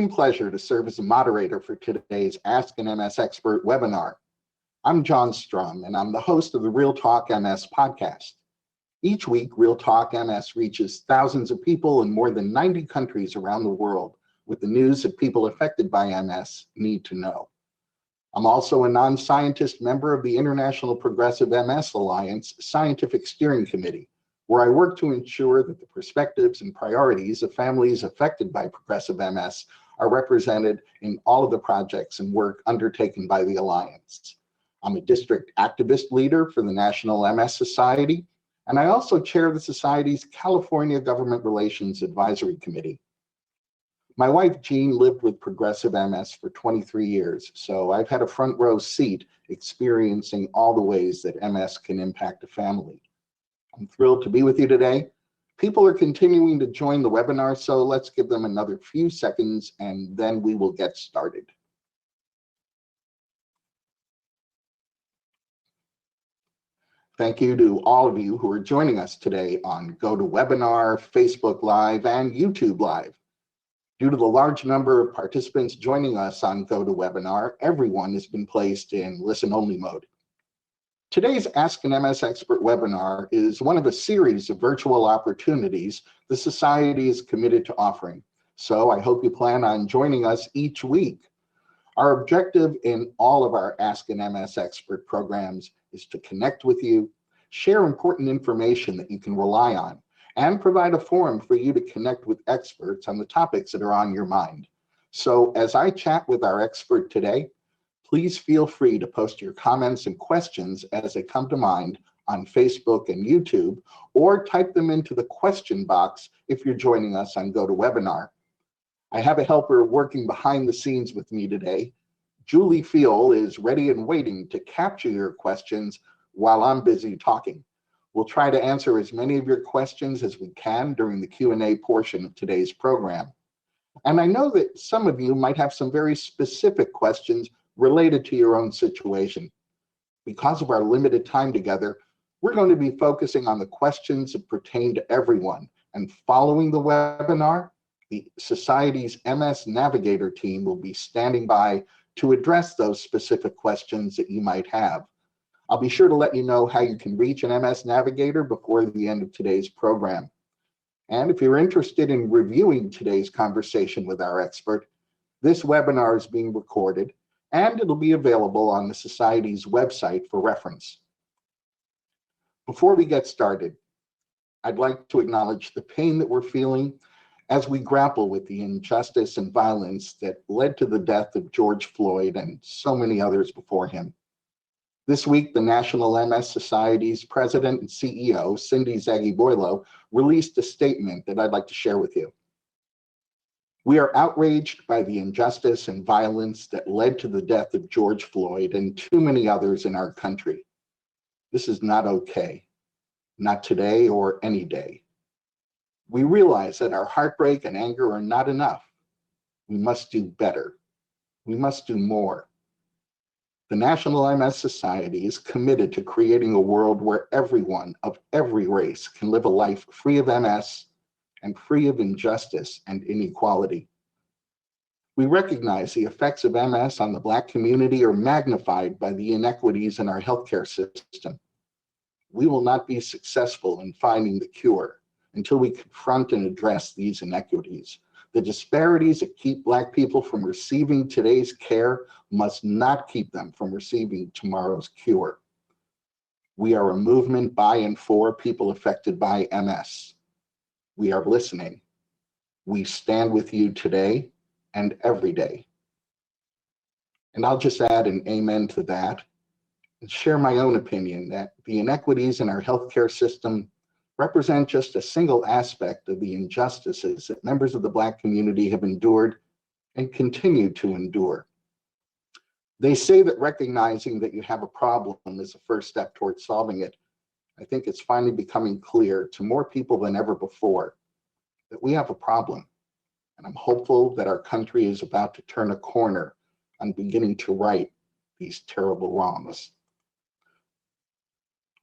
pleasure to serve as a moderator for today's Ask an MS Expert webinar. I'm John Strum, and I'm the host of the Real Talk MS podcast. Each week, Real Talk MS reaches thousands of people in more than 90 countries around the world with the news that people affected by MS need to know. I'm also a non-scientist member of the International Progressive MS Alliance Scientific Steering Committee, where I work to ensure that the perspectives and priorities of families affected by progressive MS are represented in all of the projects and work undertaken by the Alliance. I'm a district activist leader for the National MS Society, and I also chair the Society's California Government Relations Advisory Committee. My wife, Jean, lived with progressive MS for 23 years, so I've had a front row seat experiencing all the ways that MS can impact a family. I'm thrilled to be with you today. People are continuing to join the webinar, so let's give them another few seconds and then we will get started. Thank you to all of you who are joining us today on GoToWebinar, Facebook Live, and YouTube Live. Due to the large number of participants joining us on GoToWebinar, everyone has been placed in listen-only mode. Today's Ask an MS Expert webinar is one of a series of virtual opportunities the Society is committed to offering, so I hope you plan on joining us each week. Our objective in all of our Ask an MS Expert programs is to connect with you, share important information that you can rely on, and provide a forum for you to connect with experts on the topics that are on your mind. So as I chat with our expert today, please feel free to post your comments and questions as they come to mind on Facebook and YouTube, or type them into the question box if you're joining us on GoToWebinar. I have a helper working behind the scenes with me today. Julie Fiel is ready and waiting to capture your questions while I'm busy talking. We'll try to answer as many of your questions as we can during the Q&A portion of today's program. And I know that some of you might have some very specific questions related to your own situation. Because of our limited time together, we're going to be focusing on the questions that pertain to everyone. And following the webinar, the Society's MS Navigator team will be standing by to address those specific questions that you might have. I'll be sure to let you know how you can reach an MS Navigator before the end of today's program. And if you're interested in reviewing today's conversation with our expert, this webinar is being recorded and it'll be available on the Society's website for reference. Before we get started, I'd like to acknowledge the pain that we're feeling as we grapple with the injustice and violence that led to the death of George Floyd and so many others before him. This week, the National MS Society's president and CEO, Cindy Zaghi-Boilo, released a statement that I'd like to share with you. We are outraged by the injustice and violence that led to the death of George Floyd and too many others in our country. This is not okay, not today or any day. We realize that our heartbreak and anger are not enough. We must do better. We must do more. The National MS Society is committed to creating a world where everyone of every race can live a life free of MS and free of injustice and inequality. We recognize the effects of MS on the Black community are magnified by the inequities in our healthcare system. We will not be successful in finding the cure until we confront and address these inequities. The disparities that keep Black people from receiving today's care must not keep them from receiving tomorrow's cure. We are a movement by and for people affected by MS. We are listening. We stand with you today and every day. And I'll just add an amen to that and share my own opinion that the inequities in our healthcare system represent just a single aspect of the injustices that members of the Black community have endured and continue to endure. They say that recognizing that you have a problem is the first step towards solving it. I think it's finally becoming clear to more people than ever before that we have a problem. And I'm hopeful that our country is about to turn a corner on beginning to right these terrible wrongs.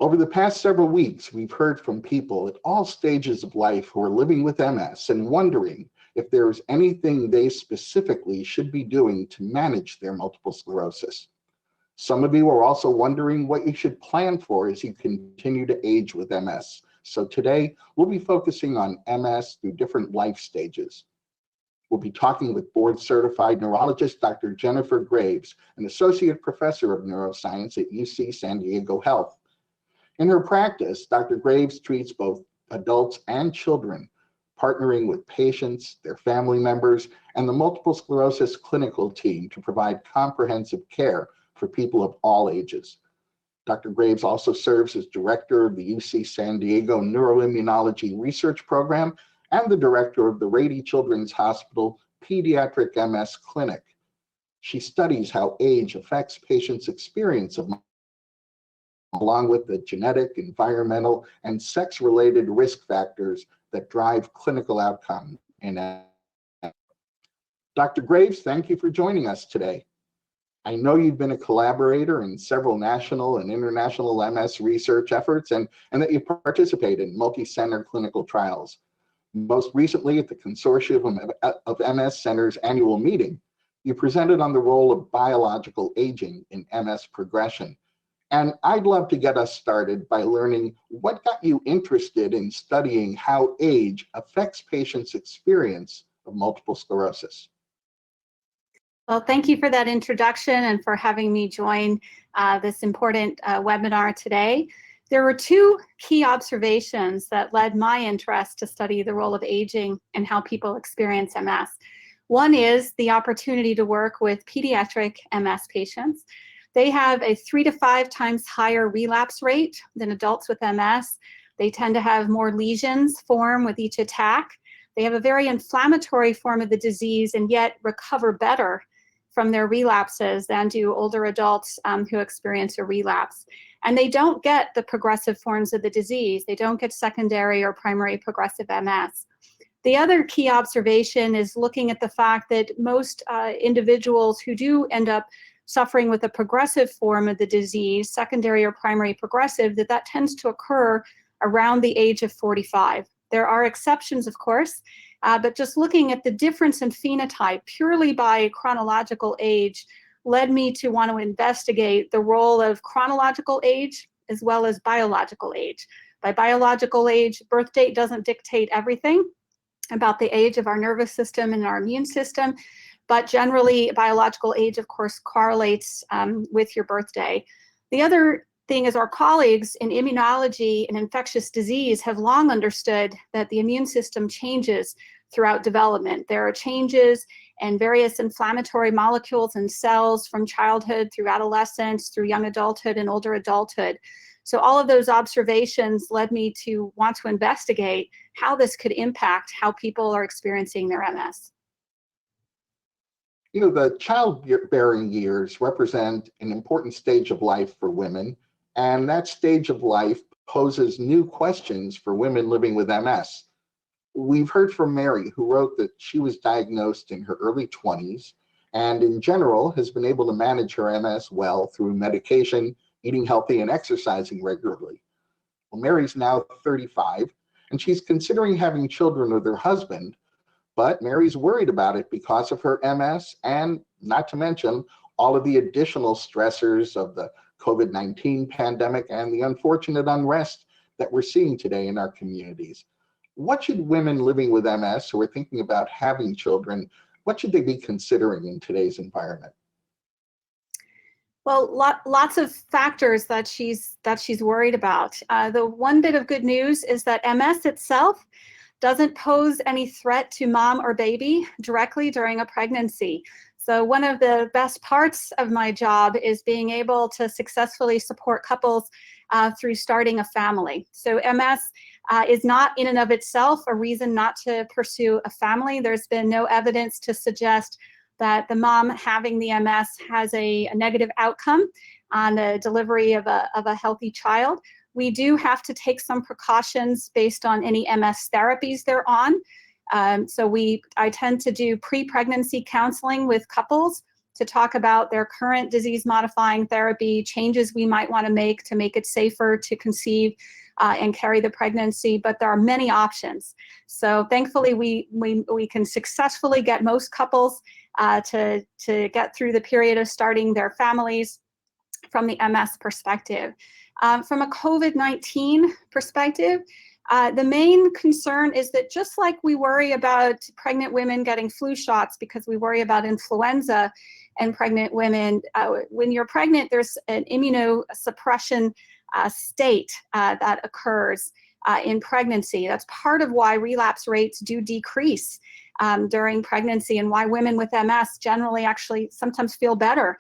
Over the past several weeks, we've heard from people at all stages of life who are living with MS and wondering if there's anything they specifically should be doing to manage their multiple sclerosis. Some of you are also wondering what you should plan for as you continue to age with MS. So today, we'll be focusing on MS through different life stages. We'll be talking with board-certified neurologist Dr. Jennifer Graves, an associate professor of neuroscience at UC San Diego Health. In her practice, Dr. Graves treats both adults and children, partnering with patients, their family members, and the multiple sclerosis clinical team to provide comprehensive care for people of all ages. Dr. Graves also serves as director of the UC San Diego Neuroimmunology Research Program and the director of the Rady Children's Hospital Pediatric MS Clinic. She studies how age affects patients' experience of, along with the genetic, environmental, and sex-related risk factors that drive clinical outcome in MS. Dr. Graves, thank you for joining us today. I know you've been a collaborator in several national and international MS research efforts and that you participate in multi-center clinical trials. Most recently at the Consortium of MS Centers annual meeting, you presented on the role of biological aging in MS progression. And I'd love to get us started by learning what got you interested in studying how age affects patients' experience of multiple sclerosis. Well, thank you for that introduction and for having me join this important webinar today. There were two key observations that led my interest to study the role of aging and how people experience MS. One is the opportunity to work with pediatric MS patients. They have a 3 to 5 times higher relapse rate than adults with MS. They tend to have more lesions form with each attack. They have a very inflammatory form of the disease and yet recover better from their relapses than do older adults who experience a relapse. And they don't get the progressive forms of the disease. They don't get secondary or primary progressive MS. The other key observation is looking at the fact that most individuals who do end up suffering with a progressive form of the disease, secondary or primary progressive, that tends to occur around the age of 45. There are exceptions, of course, but just looking at the difference in phenotype purely by chronological age led me to want to investigate the role of chronological age as well as biological age. By biological age, birth date doesn't dictate everything about the age of our nervous system and our immune system, but generally biological age, of course, correlates with your birthday. The other thing is our colleagues in immunology and infectious disease have long understood that the immune system changes throughout development. There are changes in various inflammatory molecules and cells from childhood through adolescence, through young adulthood and older adulthood. So all of those observations led me to want to investigate how this could impact how people are experiencing their MS. You know, the childbearing years represent an important stage of life for women, and that stage of life poses new questions for women living with MS. We've heard from Mary, who wrote that she was diagnosed in her early 20s and in general has been able to manage her MS well through medication, eating healthy, and exercising regularly. Well, Mary's now 35 and she's considering having children with her husband, but Mary's worried about it because of her MS and not to mention all of the additional stressors of the COVID-19 pandemic and the unfortunate unrest that we're seeing today in our communities. What should women living with MS who are thinking about having children, what should they be considering in today's environment? Well, lots of factors that she's worried about. The one bit of good news is that MS itself doesn't pose any threat to mom or baby directly during a pregnancy. So one of the best parts of my job is being able to successfully support couples through starting a family. So MS is not in and of itself a reason not to pursue a family. There's been no evidence to suggest that the mom having the MS has a negative outcome on the delivery of a healthy child. We do have to take some precautions based on any MS therapies they're on. I tend to do pre-pregnancy counseling with couples to talk about their current disease-modifying therapy, changes we might want to make it safer to conceive. and carry the pregnancy, but there are many options. So thankfully, we can successfully get most couples to get through the period of starting their families from the MS perspective. From a COVID-19 perspective, the main concern is that just like we worry about pregnant women getting flu shots because we worry about influenza and pregnant women, when you're pregnant, there's an immunosuppression state that occurs in pregnancy. That's part of why relapse rates do decrease during pregnancy, and why women with MS generally actually sometimes feel better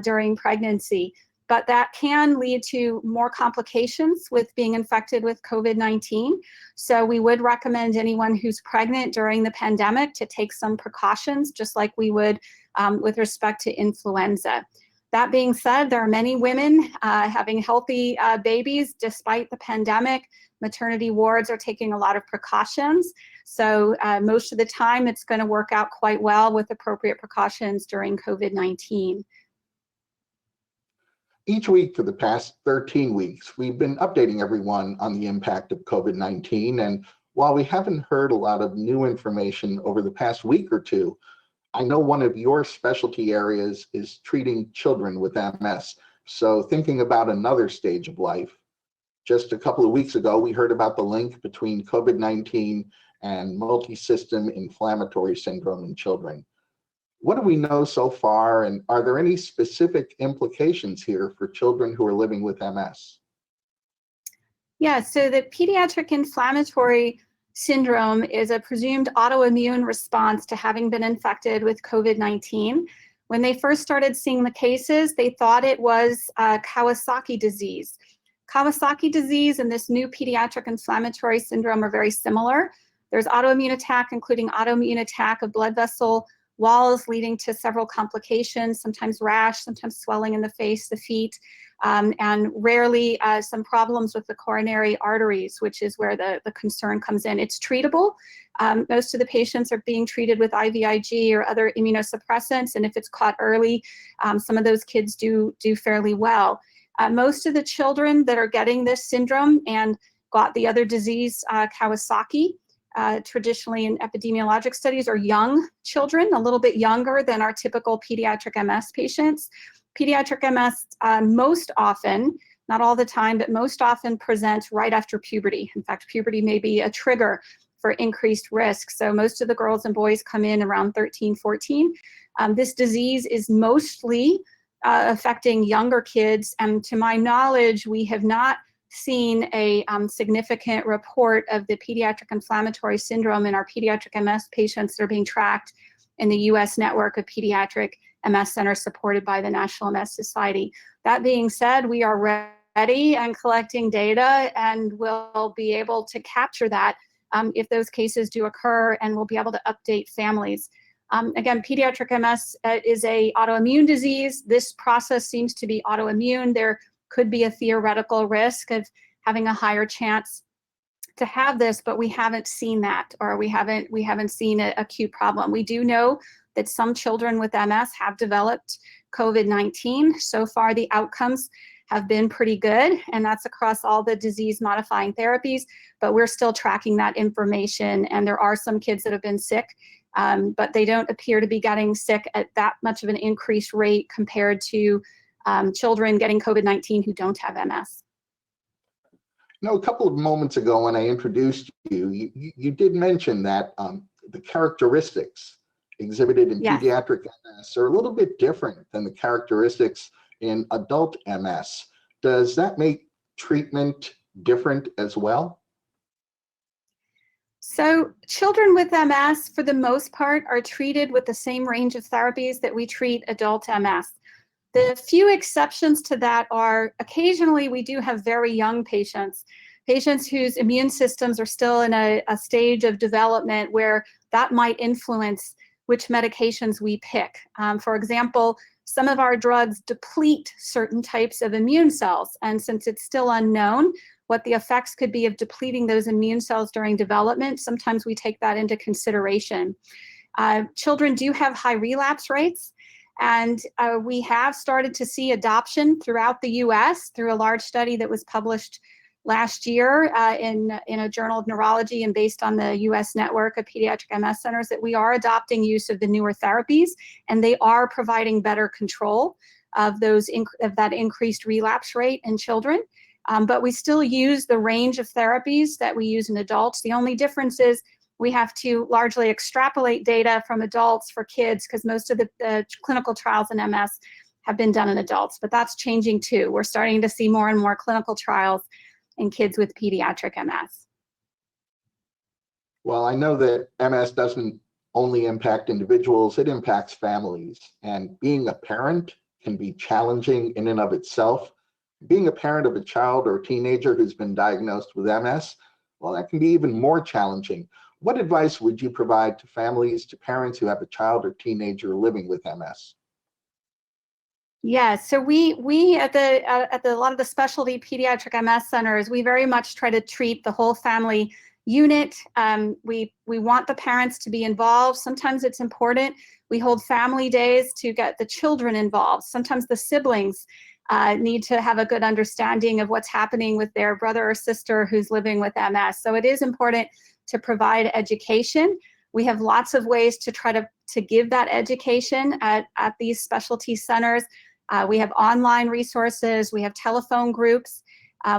during pregnancy. But that can lead to more complications with being infected with COVID-19. So we would recommend anyone who's pregnant during the pandemic to take some precautions, just like we would with respect to influenza. That being said, there are many women having healthy babies despite the pandemic. Maternity wards are taking a lot of precautions. So most of the time, it's going to work out quite well with appropriate precautions during COVID-19. Each week for the past 13 weeks, we've been updating everyone on the impact of COVID-19. And while we haven't heard a lot of new information over the past week or two, I know one of your specialty areas is treating children with MS. So thinking about another stage of life, just a couple of weeks ago, we heard about the link between COVID-19 and multi-system inflammatory syndrome in children. What do we know so far, and are there any specific implications here for children who are living with MS? Yeah, so the pediatric inflammatory syndrome is a presumed autoimmune response to having been infected with COVID-19. When they first started seeing the cases, they thought it was Kawasaki disease. Kawasaki disease and this new pediatric inflammatory syndrome are very similar. There's autoimmune attack, including autoimmune attack of blood vessel walls, leading to several complications, sometimes rash, sometimes swelling in the face, the feet, and rarely some problems with the coronary arteries, which is where the concern comes in. It's treatable. Most of the patients are being treated with IVIG or other immunosuppressants, and if it's caught early, some of those kids do fairly well. Most of the children that are getting this syndrome and got the other disease, Kawasaki, traditionally in epidemiologic studies, are young children, a little bit younger than our typical pediatric MS patients. Pediatric MS most often, not all the time, but most often present right after puberty. In fact, puberty may be a trigger for increased risk. So most of the girls and boys come in around 13, 14. This disease is mostly affecting younger kids, and to my knowledge, we have not seen a significant report of the pediatric inflammatory syndrome in our pediatric MS patients that are being tracked in the US network of pediatric MS centers supported by the National MS Society. That being said, we are ready and collecting data, and we'll be able to capture that if those cases do occur, and we'll be able to update families. Again, pediatric MS is an autoimmune disease. This process seems to be autoimmune. There could be a theoretical risk of having a higher chance to have this, but we haven't seen that, or we haven't seen an acute problem. We do know that some children with MS have developed COVID-19. So far, the outcomes have been pretty good, and that's across all the disease-modifying therapies, but we're still tracking that information, and there are some kids that have been sick, but they don't appear to be getting sick at that much of an increased rate compared to children getting COVID-19 who don't have MS. A couple of moments ago when I introduced you, you did mention that the characteristics exhibited in Yes. pediatric MS are a little bit different than the characteristics in adult MS. Does that make treatment different as well? So children with MS, for the most part, are treated with the same range of therapies that we treat adult MS. The few exceptions to that are occasionally we do have very young patients whose immune systems are still in a stage of development where that might influence which medications we pick. For example, some of our drugs deplete certain types of immune cells, and since it's still unknown what the effects could be of depleting those immune cells during development, sometimes we take that into consideration. Children do have high relapse rates, and we have started to see adoption throughout the US through a large study that was published last year in a journal of neurology and based on the US network of pediatric MS centers that we are adopting use of the newer therapies, and they are providing better control of that increased relapse rate in children. But we still use the range of therapies that we use in adults. The only difference is we have to largely extrapolate data from adults for kids because most of the clinical trials in MS have been done in adults, but that's changing too. We're starting to see more and more clinical trials in kids with pediatric MS. Well, I know that MS doesn't only impact individuals, it impacts families. And being a parent can be challenging in and of itself. Being a parent of a child or teenager who's been diagnosed with MS, well, that can be even more challenging. What advice would you provide to families, to parents who have a child or teenager living with MS? Yeah, so we at a lot of the specialty pediatric MS centers, we very much try to treat the whole family unit. We want the parents to be involved. Sometimes it's important. We hold family days to get the children involved. Sometimes the siblings need to have a good understanding of what's happening with their brother or sister who's living with MS. So it is important to provide education. We have lots of ways to try to give that education at these specialty centers. We have online resources, we have telephone groups.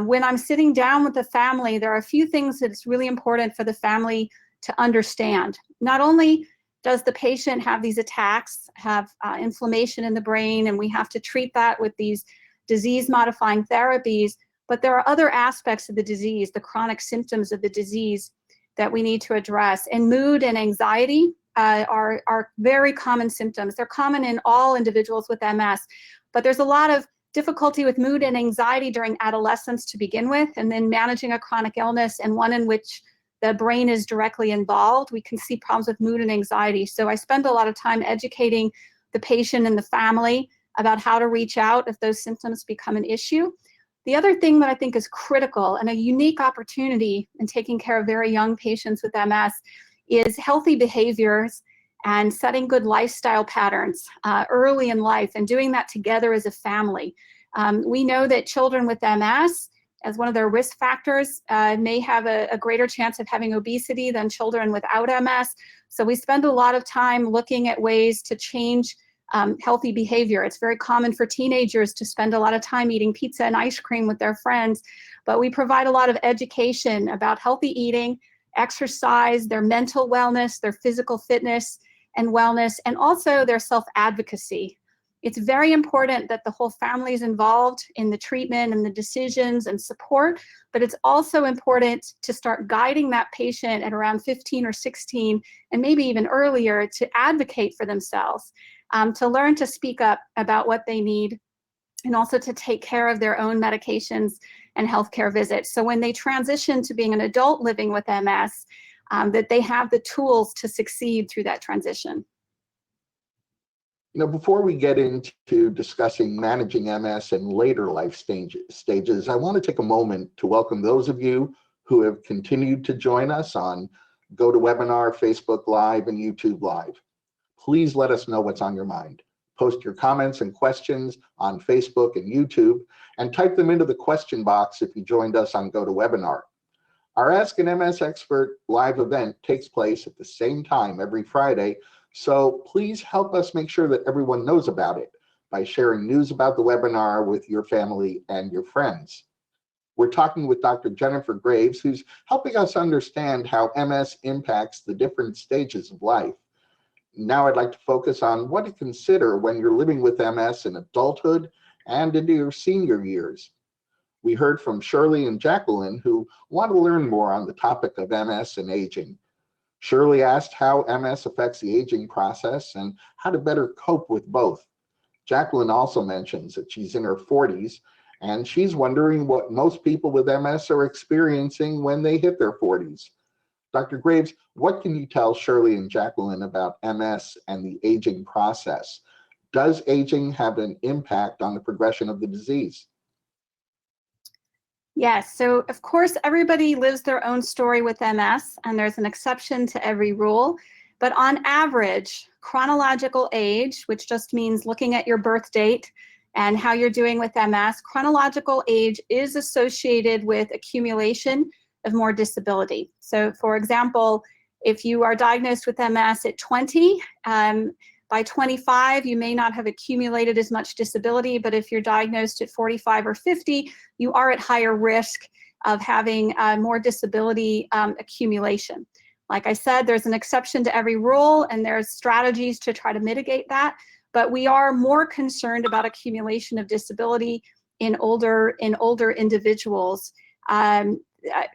When I'm sitting down with the family, there are a few things that it's really important for the family to understand. Not only does the patient have these attacks, have inflammation in the brain, and we have to treat that with these disease-modifying therapies, but there are other aspects of the disease, the chronic symptoms of the disease that we need to address. And mood and anxiety are very common symptoms. They're common in all individuals with MS, but there's a lot of difficulty with mood and anxiety during adolescence to begin with, and then managing a chronic illness and one in which the brain is directly involved, we can see problems with mood and anxiety. So I spend a lot of time educating the patient and the family about how to reach out if those symptoms become an issue. The other thing that I think is critical and a unique opportunity in taking care of very young patients with MS is healthy behaviors and setting good lifestyle patterns early in life and doing that together as a family. We know that children with MS, as one of their risk factors, may have a greater chance of having obesity than children without MS. So we spend a lot of time looking at ways to change healthy behavior. It's very common for teenagers to spend a lot of time eating pizza and ice cream with their friends, but we provide a lot of education about healthy eating, exercise, their mental wellness, their physical fitness and wellness, and also their self-advocacy. It's very important that the whole family is involved in the treatment and the decisions and support, but it's also important to start guiding that patient at around 15 or 16, and maybe even earlier, to advocate for themselves, to learn to speak up about what they need, and also to take care of their own medications and healthcare visits. So when they transition to being an adult living with MS, that they have the tools to succeed through that transition. You know, before we get into discussing managing MS and later life stages, I want to take a moment to welcome those of you who have continued to join us on GoToWebinar, Facebook Live, and YouTube Live. Please let us know what's on your mind. Post your comments and questions on Facebook and YouTube, and type them into the question box if you joined us on GoToWebinar. Our Ask an MS Expert live event takes place at the same time every Friday, so please help us make sure that everyone knows about it by sharing news about the webinar with your family and your friends. We're talking with Dr. Jennifer Graves, who's helping us understand how MS impacts the different stages of life. Now I'd like to focus on what to consider when you're living with MS in adulthood and into your senior years. We heard from Shirley and Jacqueline, who want to learn more on the topic of MS and aging. Shirley asked how MS affects the aging process and how to better cope with both. Jacqueline also mentions that she's in her 40s, and she's wondering what most people with MS are experiencing when they hit their 40s. Dr. Graves, what can you tell Shirley and Jacqueline about MS and the aging process? Does aging have an impact on the progression of the disease? Yes, so of course everybody lives their own story with MS, and there's an exception to every rule. But on average, chronological age, which just means looking at your birth date and how you're doing with MS, chronological age is associated with accumulation of more disability. So for example, if you are diagnosed with MS at 20, by 25, you may not have accumulated as much disability, but if you're diagnosed at 45 or 50, you are at higher risk of having more disability accumulation. Like I said, there's an exception to every rule, and there's strategies to try to mitigate that, but we are more concerned about accumulation of disability in older individuals.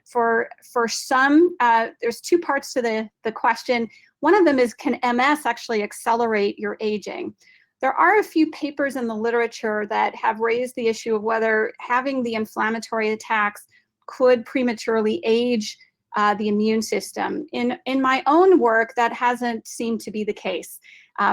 For some, there's two parts to the question. One of them is, can MS actually accelerate your aging? There are a few papers in the literature that have raised the issue of whether having the inflammatory attacks could prematurely age the immune system. In my own work, that hasn't seemed to be the case.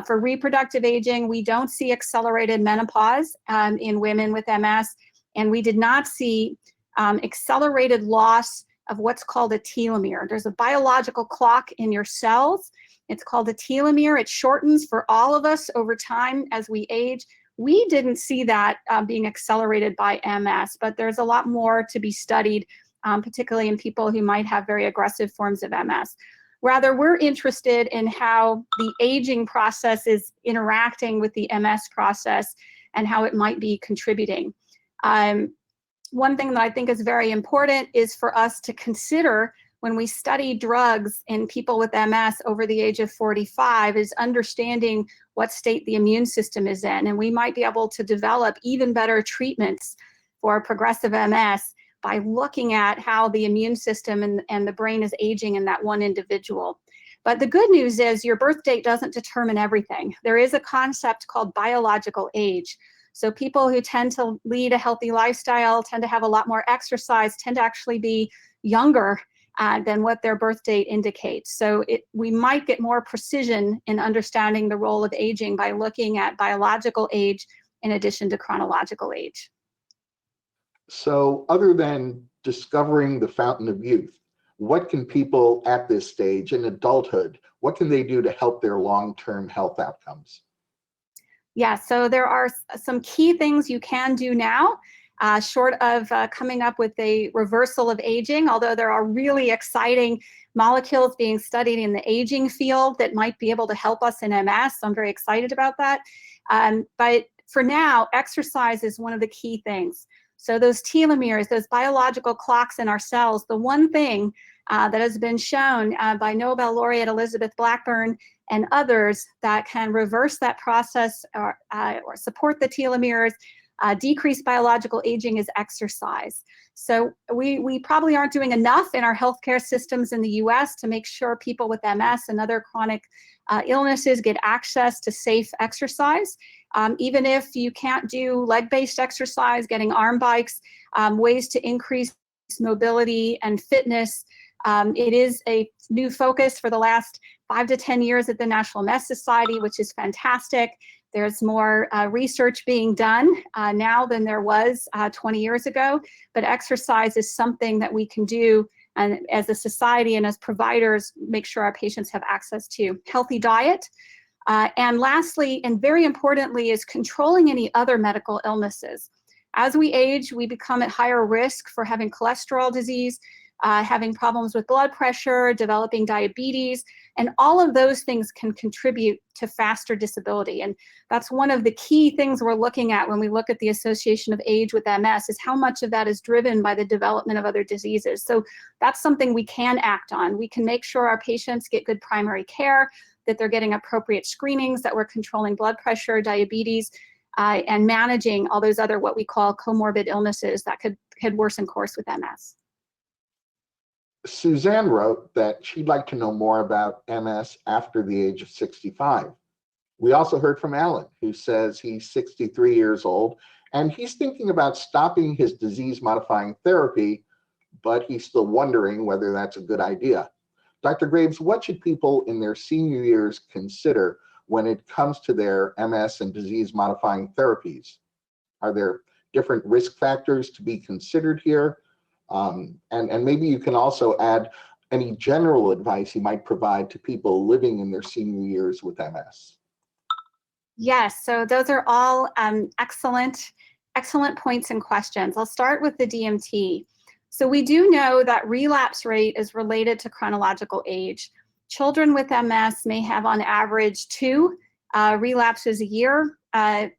For reproductive aging, we don't see accelerated menopause in women with MS, and we did not see accelerated loss of what's called a telomere. There's a biological clock in your cells. It's called a telomere. It shortens for all of us over time as we age. We didn't see that being accelerated by MS, but there's a lot more to be studied, particularly in people who might have very aggressive forms of MS. Rather, we're interested in how the aging process is interacting with the MS process and how it might be contributing. One thing that I think is very important is for us to consider when we study drugs in people with MS over the age of 45 is understanding what state the immune system is in. And we might be able to develop even better treatments for progressive MS by looking at how the immune system and the brain is aging in that one individual. But the good news is your birth date doesn't determine everything. There is a concept called biological age. So people who tend to lead a healthy lifestyle, tend to have a lot more exercise, tend to actually be younger than what their birth date indicates. So we might get more precision in understanding the role of aging by looking at biological age in addition to chronological age. So other than discovering the fountain of youth, what can people at this stage in adulthood, what can they do to help their long-term health outcomes? Yeah, so there are some key things you can do now, short of coming up with a reversal of aging, although there are really exciting molecules being studied in the aging field that might be able to help us in MS. So I'm very excited about that. But for now, exercise is one of the key things. So those telomeres, those biological clocks in our cells, the one thing that has been shown by Nobel laureate Elizabeth Blackburn and others that can reverse that process or support the telomeres, decrease biological aging is exercise. So we probably aren't doing enough in our healthcare systems in the US to make sure people with MS and other chronic illnesses get access to safe exercise. Even if you can't do leg-based exercise, getting arm bikes, ways to increase mobility and fitness. It is a new focus for the last 5 to 10 years at the National MS Society, which is fantastic. There's more research being done now than there was 20 years ago, but exercise is something that we can do, and as a society and as providers, make sure our patients have access to. Healthy diet. And lastly, and very importantly, is controlling any other medical illnesses. As we age, we become at higher risk for having cholesterol disease, having problems with blood pressure, developing diabetes, and all of those things can contribute to faster disability. And that's one of the key things we're looking at when we look at the association of age with MS, is how much of that is driven by the development of other diseases. So that's something we can act on. We can make sure our patients get good primary care, that they're getting appropriate screenings, that we're controlling blood pressure, diabetes, and managing all those other what we call comorbid illnesses that could worsen course with MS. Suzanne wrote that she'd like to know more about MS after the age of 65. We also heard from Alan, who says he's 63 years old and he's thinking about stopping his disease-modifying therapy, but he's still wondering whether that's a good idea. Dr. Graves, what should people in their senior years consider when it comes to their MS and disease-modifying therapies? Are there different risk factors to be considered here? And maybe you can also add any general advice you might provide to people living in their senior years with MS. Yes, so those are all excellent points and questions. I'll start with the DMT. So we do know that relapse rate is related to chronological age. Children with MS may have on average 2 relapses a year.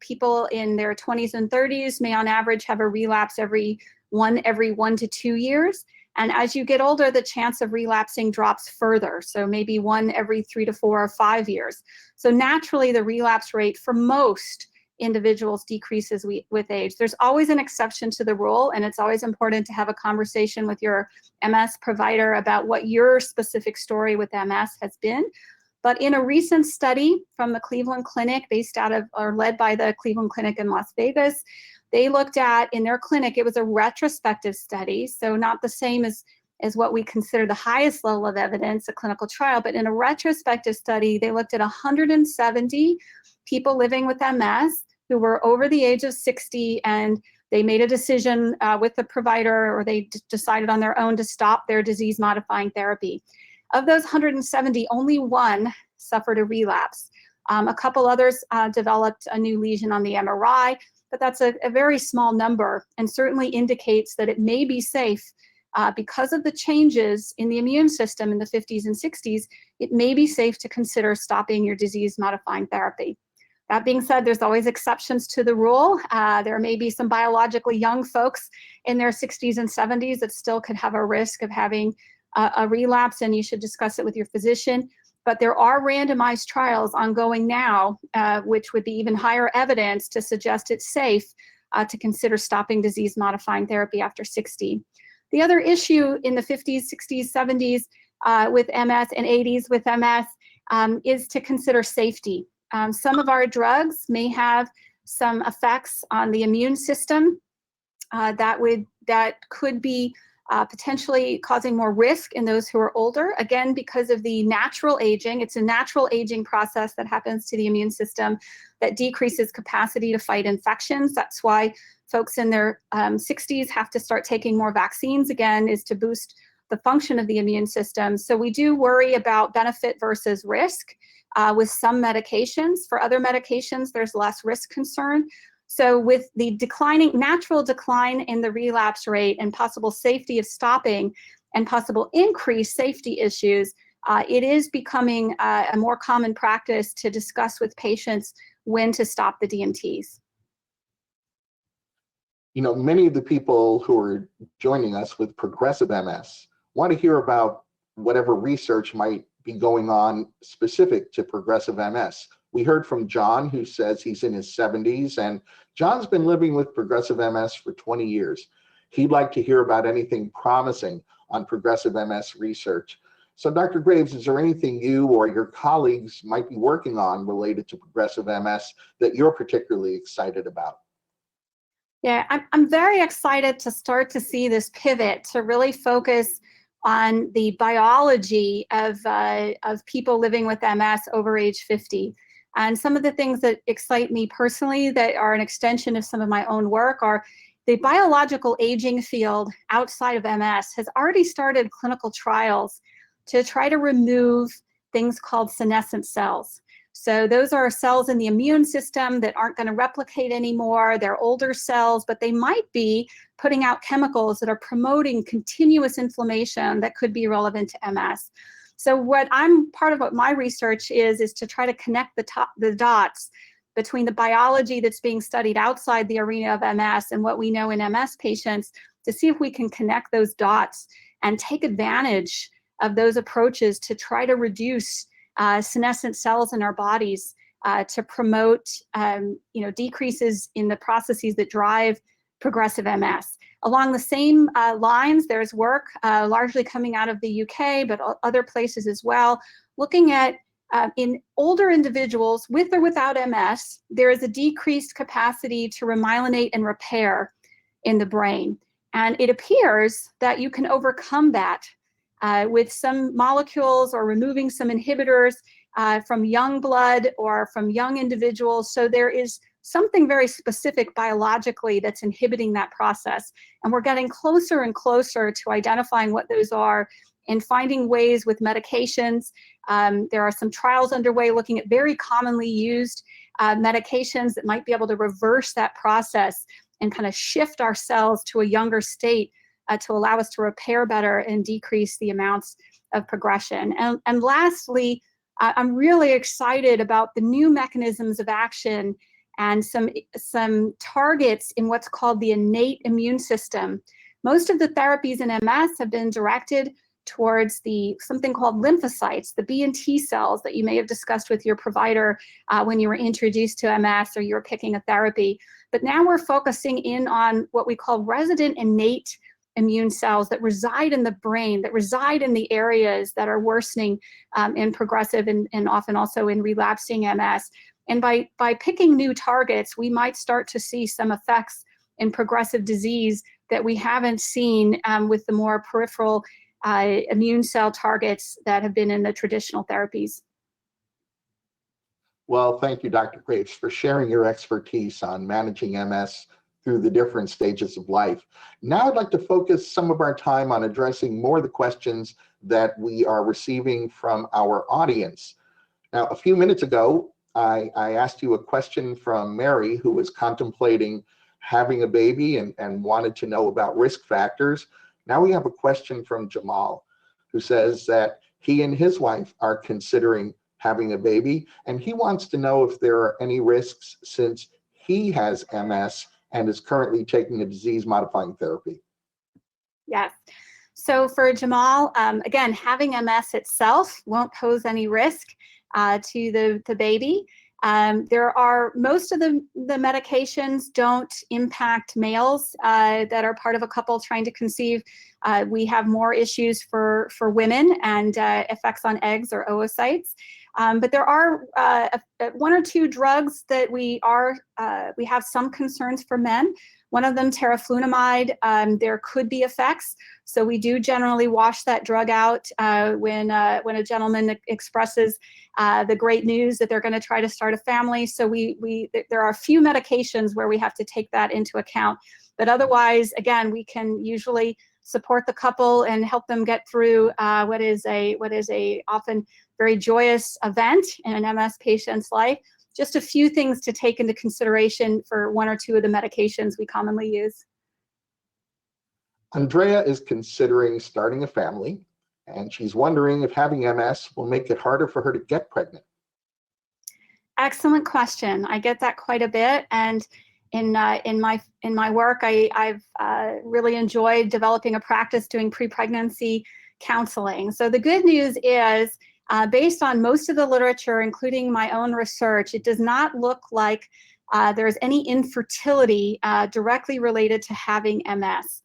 People in their 20s and 30s may on average have a relapse every 1 to 2 years. And as you get older, the chance of relapsing drops further. So maybe 1 every 3 to 4 or 5 years. So naturally, the relapse rate for most individuals decreases with age. There's always an exception to the rule, and it's always important to have a conversation with your MS provider about what your specific story with MS has been. But in a recent study from the Cleveland Clinic, based out of, or led by the Cleveland Clinic in Las Vegas, they looked at, in their clinic, it was a retrospective study, so not the same as what we consider the highest level of evidence, a clinical trial, but in a retrospective study, they looked at 170 people living with MS who were over the age of 60, and they made a decision with the provider, or they decided on their own to stop their disease-modifying therapy. Of those 170, only 1 suffered a relapse. A couple others developed a new lesion on the MRI, but that's a very small number, and certainly indicates that it may be safe because of the changes in the immune system in the 50s and 60s, it may be safe to consider stopping your disease-modifying therapy. That being said, there's always exceptions to the rule. There may be some biologically young folks in their 60s and 70s that still could have a risk of having a relapse, and you should discuss it with your physician. But there are randomized trials ongoing now, which would be even higher evidence to suggest it's safe to consider stopping disease-modifying therapy after 60. The other issue in the 50s, 60s, 70s with MS and 80s with MS is to consider safety. Some of our drugs may have some effects on the immune system that could be potentially causing more risk in those who are older. Again, because of the natural aging, it's a natural aging process that happens to the immune system that decreases capacity to fight infections. That's why folks in their 60s have to start taking more vaccines again, is to boost the function of the immune system. So we do worry about benefit versus risk with some medications. For other medications, there's less risk concern. So with the natural decline in the relapse rate and possible safety of stopping and possible increased safety issues, it is becoming a more common practice to discuss with patients when to stop the DMTs. You know, many of the people who are joining us with progressive MS want to hear about whatever research might be going on specific to progressive MS. We heard from John, who says he's in his 70s, and John's been living with progressive MS for 20 years. He'd like to hear about anything promising on progressive MS research. So Dr. Graves, is there anything you or your colleagues might be working on related to progressive MS that you're particularly excited about? Yeah, I'm very excited to start to see this pivot to really focus on the biology of people living with MS over age 50. And some of the things that excite me personally that are an extension of some of my own work are the biological aging field outside of MS has already started clinical trials to try to remove things called senescent cells. So those are cells in the immune system that aren't going to replicate anymore. They're older cells, but they might be putting out chemicals that are promoting continuous inflammation that could be relevant to MS. So part of what my research is to try to connect the dots between the biology that's being studied outside the arena of MS and what we know in MS patients to see if we can connect those dots and take advantage of those approaches to try to reduce senescent cells in our bodies to promote decreases in the processes that drive progressive MS. Along the same lines, there's work largely coming out of the UK, but other places as well, looking at in older individuals with or without MS, there is a decreased capacity to remyelinate and repair in the brain. And it appears that you can overcome that with some molecules or removing some inhibitors from young blood or from young individuals. So there is something very specific biologically that's inhibiting that process. And we're getting closer and closer to identifying what those are and finding ways with medications. There are some trials underway looking at very commonly used medications that might be able to reverse that process and kind of shift our cells to a younger state to allow us to repair better and decrease the amounts of progression. And lastly, I'm really excited about the new mechanisms of action and some targets in what's called the innate immune system. Most of the therapies in MS have been directed towards something called lymphocytes, the B and T cells that you may have discussed with your provider when you were introduced to MS or you were picking a therapy. But now we're focusing in on what we call resident innate immune cells that reside in the brain, that reside in the areas that are worsening in progressive and often also in relapsing MS. And by picking new targets, we might start to see some effects in progressive disease that we haven't seen with the more peripheral immune cell targets that have been in the traditional therapies. Well, thank you, Dr. Graves, for sharing your expertise on managing MS through the different stages of life. Now I'd like to focus some of our time on addressing more of the questions that we are receiving from our audience. Now, a few minutes ago, I asked you a question from Mary, who was contemplating having a baby and wanted to know about risk factors. Now we have a question from Jamal, who says that he and his wife are considering having a baby, and he wants to know if there are any risks since he has MS and is currently taking a disease-modifying therapy. Yes. So for Jamal, again, having MS itself won't pose any risk to the baby. There are most of the medications don't impact males that are part of a couple trying to conceive. We have more issues for women and effects on eggs or oocytes. But there are one or two drugs that we have some concerns for men. One of them, teriflunomide, there could be effects. So we do generally wash that drug out when a gentleman expresses the great news that they're going to try to start a family. So there are a few medications where we have to take that into account. But otherwise, again, we can usually support the couple and help them get through what is a often very joyous event in an MS patient's life. Just a few things to take into consideration for one or two of the medications we commonly use. Andrea is considering starting a family, and she's wondering if having MS will make it harder for her to get pregnant. Excellent question. I get that quite a bit, and in my work, I've really enjoyed developing a practice doing pre-pregnancy counseling. So the good news is, based on most of the literature, including my own research, it does not look like there's any infertility directly related to having MS.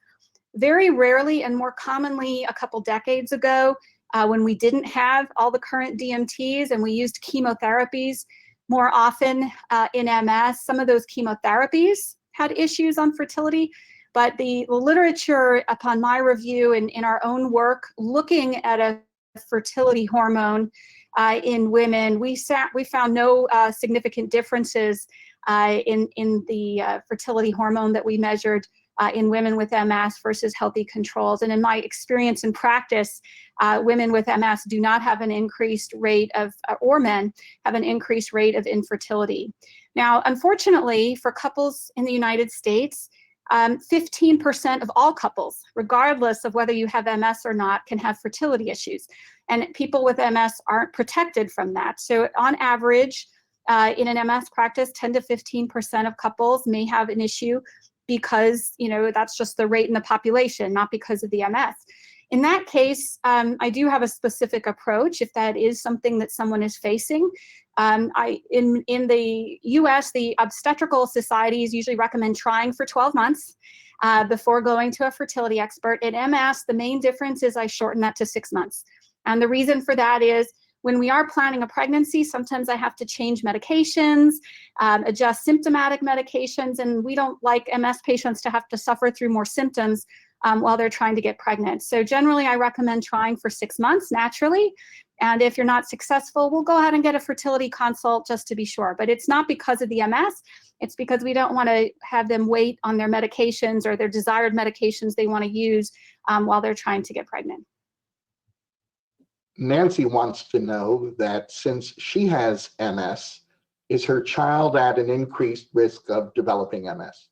Very rarely, and more commonly a couple decades ago, when we didn't have all the current DMTs and we used chemotherapies more often in MS, some of those chemotherapies had issues on fertility. But the literature, upon my review and in our own work, looking at a fertility hormone in women, we found no significant differences in the fertility hormone that we measured in women with MS versus healthy controls. And in my experience in practice, women with MS do not have an increased rate of, or men have an increased rate of infertility. Now, unfortunately, for couples in the United States, 15% of all couples, regardless of whether you have MS or not, can have fertility issues. And people with MS aren't protected from that. So on average, in an MS practice, 10 to 15% of couples may have an issue because, that's just the rate in the population, not because of the MS. In that case, I do have a specific approach if that is something that someone is facing. In the US, the obstetrical societies usually recommend trying for 12 months before going to a fertility expert. In MS, the main difference is I shorten that to 6 months. And the reason for that is when we are planning a pregnancy, sometimes I have to change medications, adjust symptomatic medications, and we don't like MS patients to have to suffer through more symptoms while they're trying to get pregnant. So generally, I recommend trying for 6 months naturally. And if you're not successful, we'll go ahead and get a fertility consult just to be sure. But it's not because of the MS. It's because we don't want to have them wait on their medications or their desired medications they want to use while they're trying to get pregnant. Nancy wants to know that since she has MS, Is her child at an increased risk of developing MS?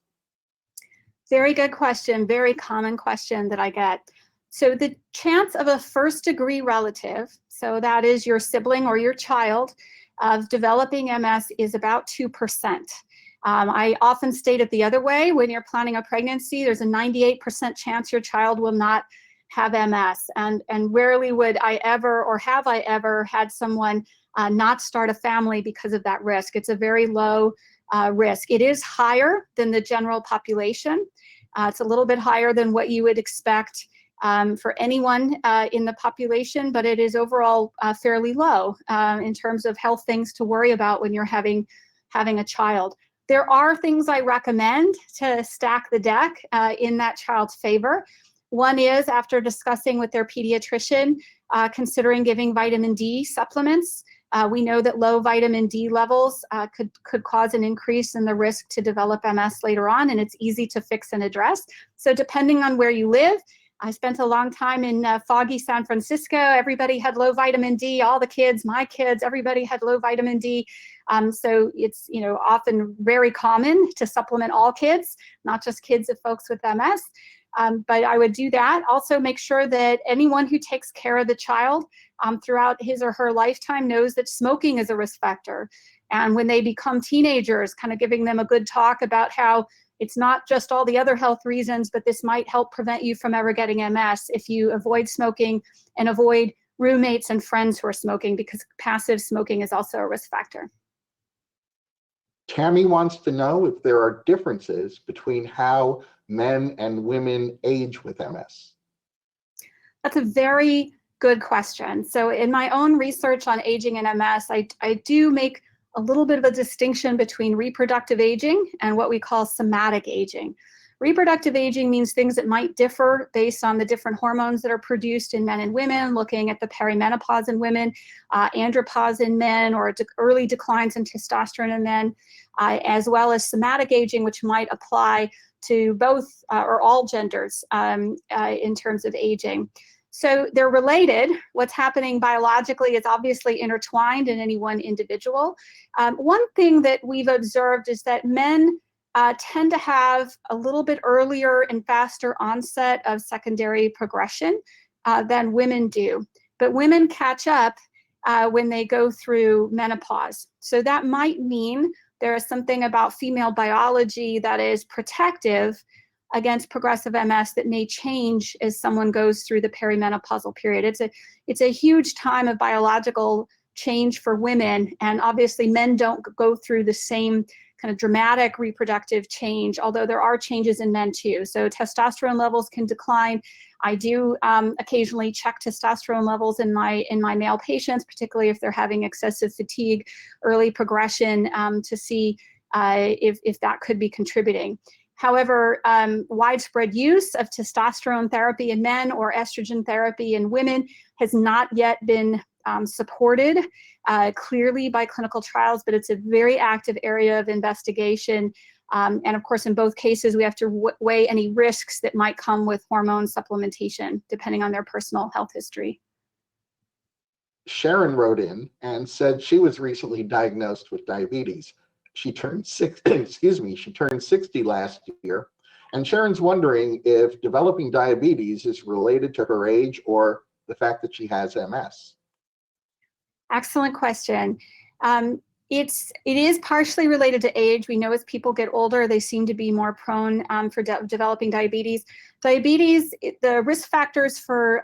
Very good question, very common question that I get. So the chance of a first-degree relative, so that is your sibling or your child, of developing MS is about 2%. I often state it the other way. When you're planning a pregnancy, there's a 98% chance your child will not have MS. And rarely would I ever, or have I ever, had someone not start a family because of that risk. It's a very low risk. It is higher than the general population. It's a little bit higher than what you would expect for anyone in the population, but it is overall fairly low in terms of health things to worry about when you're having a child. There are things I recommend to stack the deck in that child's favor. One is, after discussing with their pediatrician, considering giving vitamin D supplements. We know that low vitamin D levels could cause an increase in the risk to develop MS later on, and it's easy to fix and address. So depending on where you live, I spent a long time in foggy San Francisco. Everybody had low vitamin D, all the kids, my kids, everybody had low vitamin D. So it's often very common to supplement all kids, not just kids of folks with MS. But I would do that. Also make sure that anyone who takes care of the child throughout his or her lifetime knows that smoking is a risk factor. And when they become teenagers, kind of giving them a good talk about how it's not just all the other health reasons, but this might help prevent you from ever getting MS if you avoid smoking and avoid roommates and friends who are smoking, because passive smoking is also a risk factor. Tammy wants to know if there are differences between how men and women age with MS. That's a very good question. So in my own research on aging in MS, I do make a little bit of a distinction between reproductive aging and what we call somatic aging. Reproductive aging means things that might differ based on the different hormones that are produced in men and women, looking at the perimenopause in women, andropause in men, or early declines in testosterone in men, as well as somatic aging, which might apply to both or all genders in terms of aging. So they're related. What's happening biologically is obviously intertwined in any one individual. One thing that we've observed is that men tend to have a little bit earlier and faster onset of secondary progression than women do. But women catch up when they go through menopause. So that might mean there is something about female biology that is protective against progressive MS that may change as someone goes through the perimenopausal period. It's a huge time of biological change for women, and obviously men don't go through the same kind of dramatic reproductive change, although there are changes in men too. So testosterone levels can decline. I do occasionally check testosterone levels in my male patients, particularly if they're having excessive fatigue, early progression, to see if that could be contributing. However, widespread use of testosterone therapy in men or estrogen therapy in women has not yet been supported clearly by clinical trials, but it's a very active area of investigation. And of course, in both cases, we have to weigh any risks that might come with hormone supplementation, depending on their personal health history. Sharon wrote in and said she was recently diagnosed with diabetes. She turned 60 last year, and Sharon's wondering if developing diabetes is related to her age or the fact that she has MS. Excellent question. It is partially related to age. We know as people get older, they seem to be more prone for developing diabetes. Diabetes, the risk factors for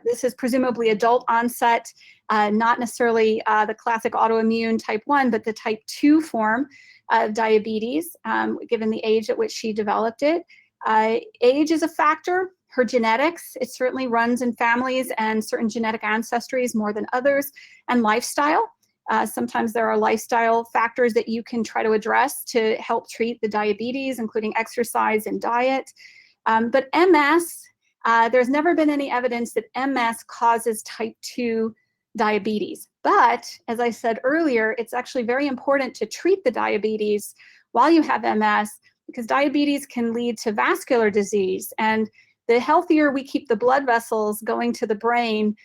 this is presumably adult onset, not necessarily the classic autoimmune type 1, but the type 2 form of diabetes, given the age at which she developed it. Age is a factor. Her genetics, it certainly runs in families and certain genetic ancestries more than others, and lifestyle. Sometimes there are lifestyle factors that you can try to address to help treat the diabetes, including exercise and diet. But MS, there's never been any evidence that MS causes type 2 diabetes. But as I said earlier, it's actually very important to treat the diabetes while you have MS, because diabetes can lead to vascular disease. And the healthier we keep the blood vessels going to the brain,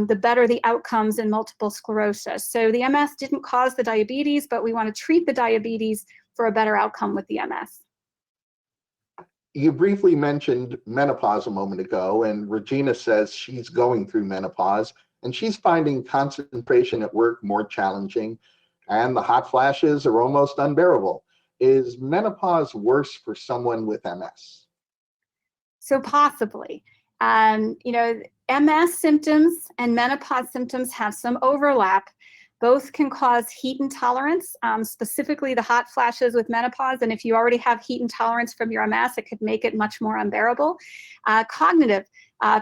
the better the outcomes in multiple sclerosis. So the MS didn't cause the diabetes, but we want to treat the diabetes for a better outcome with the MS. You briefly mentioned menopause a moment ago, and Regina says she's going through menopause and she's finding concentration at work more challenging, and the hot flashes are almost unbearable. Is menopause worse for someone with MS? So possibly. You know, MS symptoms and menopause symptoms have some overlap. Both can cause heat intolerance, specifically the hot flashes with menopause. And if you already have heat intolerance from your MS, it could make it much more unbearable. Cognitive.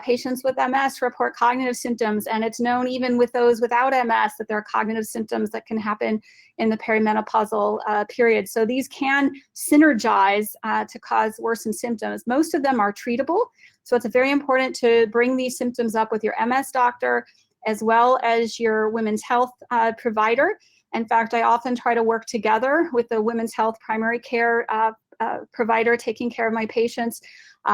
Patients with MS report cognitive symptoms, and it's known even with those without MS that there are cognitive symptoms that can happen in the perimenopausal period. So these can synergize to cause worsened symptoms. Most of them are treatable, so it's very important to bring these symptoms up with your MS doctor as well as your women's health provider. In fact, I often try to work together with the women's health primary care provider taking care of my patients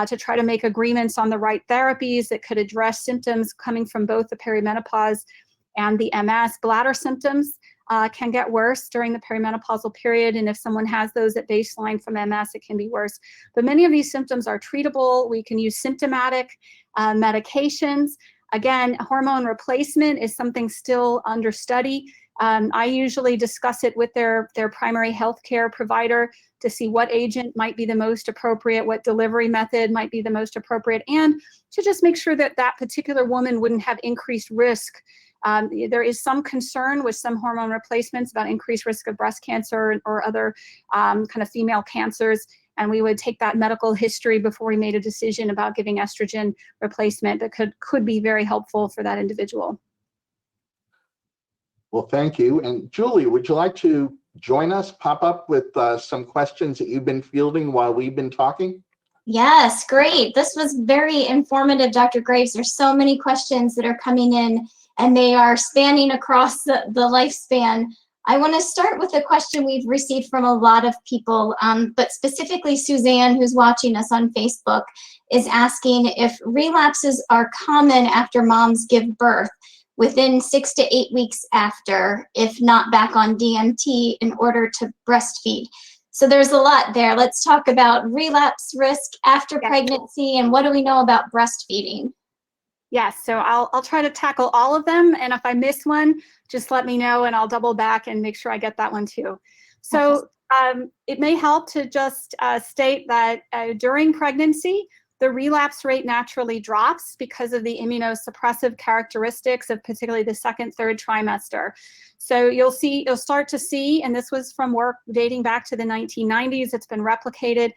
to try to make agreements on the right therapies that could address symptoms coming from both the perimenopause and the MS. Bladder symptoms can get worse during the perimenopausal period, and if someone has those at baseline from MS, it can be worse. But many of these symptoms are treatable. We can use symptomatic medications. Again, hormone replacement is something still under study. I usually discuss it with their primary health care provider to see what agent might be the most appropriate, what delivery method might be the most appropriate, and to just make sure that that particular woman wouldn't have increased risk. There is some concern with some hormone replacements about increased risk of breast cancer or other kind of female cancers, and we would take that medical history before we made a decision about giving estrogen replacement that could be very helpful for that individual. Well, thank you. And Julie, would you like to join us, pop up with some questions that you've been fielding while we've been talking? Yes, great. This was very informative, Dr. Graves. There's so many questions that are coming in, and they are spanning across the lifespan. I want to start with a question we've received from a lot of people, but specifically Suzanne, who's watching us on Facebook, is asking if relapses are common after moms give birth, within 6 to 8 weeks after, if not back on DMT in order to breastfeed. So there's a lot there. Let's talk about relapse risk after pregnancy, and what do we know about breastfeeding? Yes, so I'll try to tackle all of them, and if I miss one, just let me know and I'll double back and make sure I get that one too. So it may help to just state that during pregnancy, the relapse rate naturally drops because of the immunosuppressive characteristics of particularly the second, third trimester. So you'll start to see, and this was from work dating back to the 1990s, it's been replicated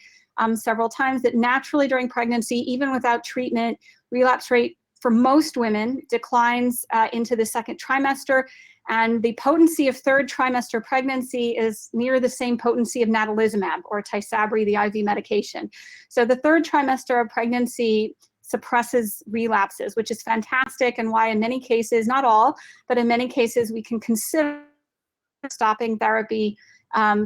several times, that naturally during pregnancy, even without treatment, relapse rate for most women declines into the second trimester, and the potency of third trimester pregnancy is near the same potency of natalizumab or Tysabri, the IV medication. So the third trimester of pregnancy suppresses relapses, which is fantastic, and why in many cases, not all, but in many cases we can consider stopping therapy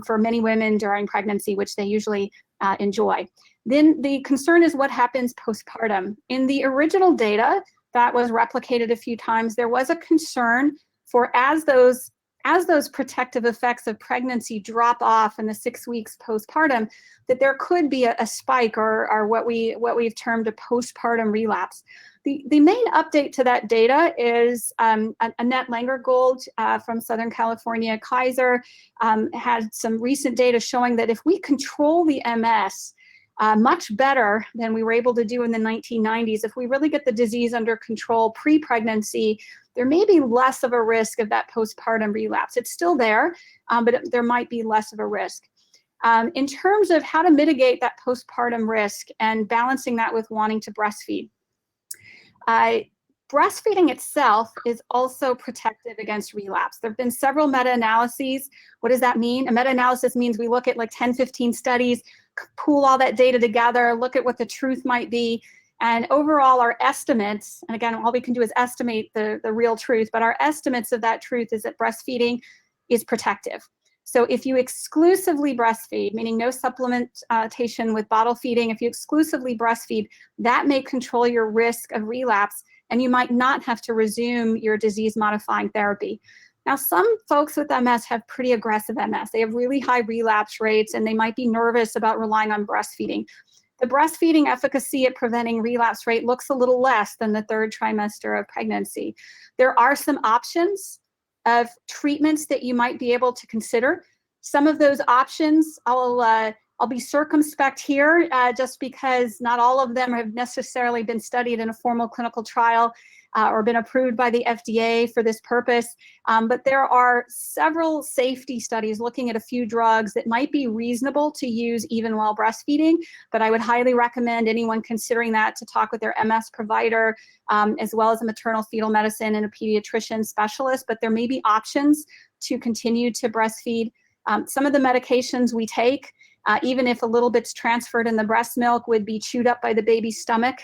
for many women during pregnancy, which they usually enjoy. Then the concern is what happens postpartum. In the original data that was replicated a few times, there was a concern for as those protective effects of pregnancy drop off in the 6 weeks postpartum, that there could be a spike or what we've termed a postpartum relapse. The main update to that data is Annette Langergold from Southern California, Kaiser, had some recent data showing that if we control the MS much better than we were able to do in the 1990s, if we really get the disease under control pre-pregnancy, there may be less of a risk of that postpartum relapse. It's still there, but there might be less of a risk. In terms of how to mitigate that postpartum risk and balancing that with wanting to breastfeed, breastfeeding itself is also protective against relapse. There have been several meta-analyses. What does that mean? A meta-analysis means we look at like 10, 15 studies, pool all that data together, look at what the truth might be, and overall our estimates, and again, all we can do is estimate the real truth, but our estimates of that truth is that breastfeeding is protective. So if you exclusively breastfeed, meaning no supplementation with bottle feeding, if you exclusively breastfeed, that may control your risk of relapse, and you might not have to resume your disease-modifying therapy. Now, some folks with MS have pretty aggressive MS. They have really high relapse rates, and they might be nervous about relying on breastfeeding. The breastfeeding efficacy at preventing relapse rate looks a little less than the 3rd trimester of pregnancy. There are some options of treatments that you might be able to consider. Some of those options, I'll be circumspect here just because not all of them have necessarily been studied in a formal clinical trial or been approved by the FDA for this purpose. But there are several safety studies looking at a few drugs that might be reasonable to use even while breastfeeding. But I would highly recommend anyone considering that to talk with their MS provider, as well as a maternal fetal medicine and a pediatrician specialist. But there may be options to continue to breastfeed. Some of the medications we take, even if a little bit's transferred in the breast milk, would be chewed up by the baby's stomach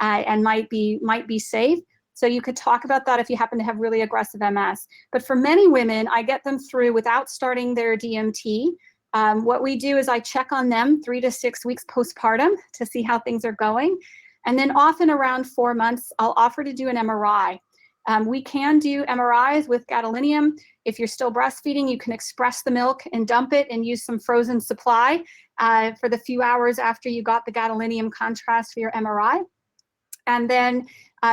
and might be safe. So you could talk about that if you happen to have really aggressive MS. But for many women, I get them through without starting their DMT. What we do is I check on them 3 to 6 weeks postpartum to see how things are going. And then often around 4 months, I'll offer to do an MRI. We can do MRIs with gadolinium. If you're still breastfeeding, you can express the milk and dump it and use some frozen supply for the few hours after you got the gadolinium contrast for your MRI. And then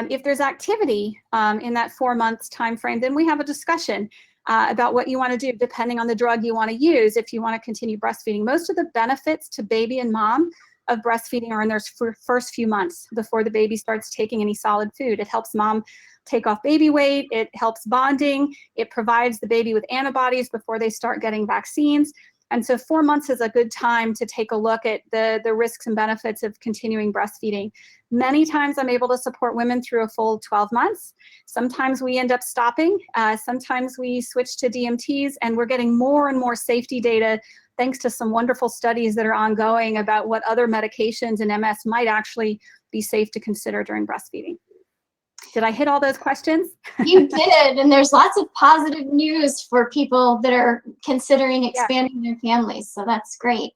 if there's activity in that 4 months time frame, then we have a discussion about what you want to do depending on the drug you want to use if you want to continue breastfeeding. Most of the benefits to baby and mom of breastfeeding are in their first few months before the baby starts taking any solid food. It helps mom take off baby weight, it helps bonding, it provides the baby with antibodies before they start getting vaccines. And so 4 months is a good time to take a look at the risks and benefits of continuing breastfeeding. Many times I'm able to support women through a full 12 months. Sometimes we end up stopping. Sometimes we switch to DMTs, and we're getting more and more safety data thanks to some wonderful studies that are ongoing about what other medications in MS might actually be safe to consider during breastfeeding. Did I hit all those questions? You did, and there's lots of positive news for people that are considering expanding their families, so that's great.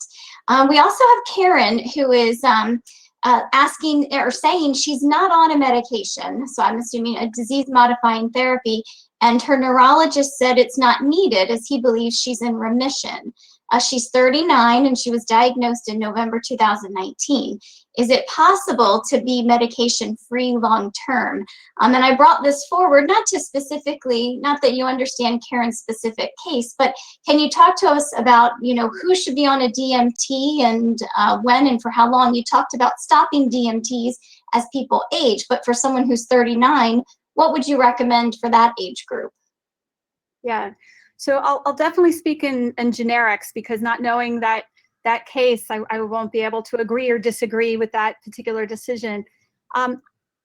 We also have Karen, who is asking or saying she's not on a medication, so I'm assuming a disease-modifying therapy, and her neurologist said it's not needed as he believes she's in remission. She's 39 and she was diagnosed in November 2019. Is it possible to be medication-free long-term? And I brought this forward not to specifically, not that you understand Karen's specific case, but can you talk to us about, who should be on a DMT and when and for how long? You talked about stopping DMTs as people age, but for someone who's 39, what would you recommend for that age group? Yeah, so I'll definitely speak in generics because not knowing that case, I won't be able to agree or disagree with that particular decision.